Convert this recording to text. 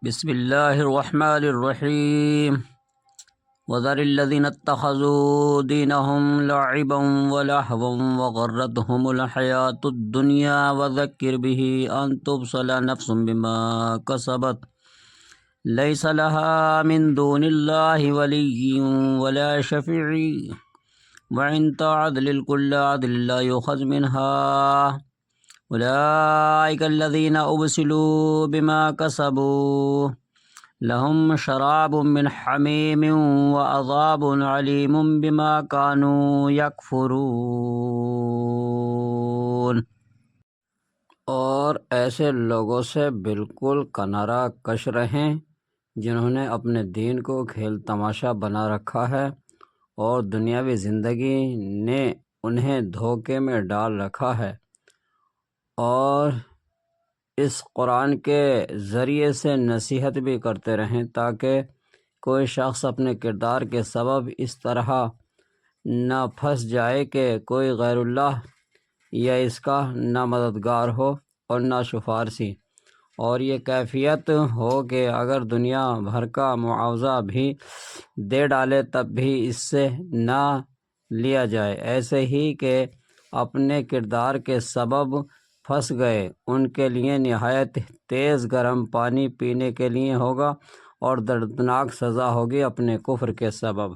بسم اللہ الرحمن الرحیم وذر الذین اتخذوا دینهم لعبا ولهوا وغرتهم الحیاة الدنیا وذکر به ان تبصل نفس بما کسبت لیس لها من دون اللہ ولی ولا شفیع وإن تعدل الكل عدل لا يؤخذ منها أولئك الذين أبسلوا بما كسبوا لهم شراب من حميم وعذاب عليم بما كانوا يكفرون۔ اور ایسے لوگوں سے بالکل کنارہ کش رہیں جنہوں نے اپنے دین کو کھیل تماشا بنا رکھا ہے اور دنیاوی زندگی نے انہیں دھوکے میں ڈال رکھا ہے، اور اس قرآن کے ذریعے سے نصیحت بھی کرتے رہیں تاکہ کوئی شخص اپنے کردار کے سبب اس طرح نہ پھنس جائے کہ کوئی غیر اللہ یا اس کا نہ مددگار ہو اور نہ سفارشی، اور یہ کیفیت ہو کہ اگر دنیا بھر کا معاوضہ بھی دے ڈالے تب بھی اس سے نہ لیا جائے۔ ایسے ہی کہ اپنے کردار کے سبب پھنس گئے، ان کے لیے نہایت تیز گرم پانی پینے کے لیے ہوگا اور دردناک سزا ہوگی اپنے کفر کے سبب۔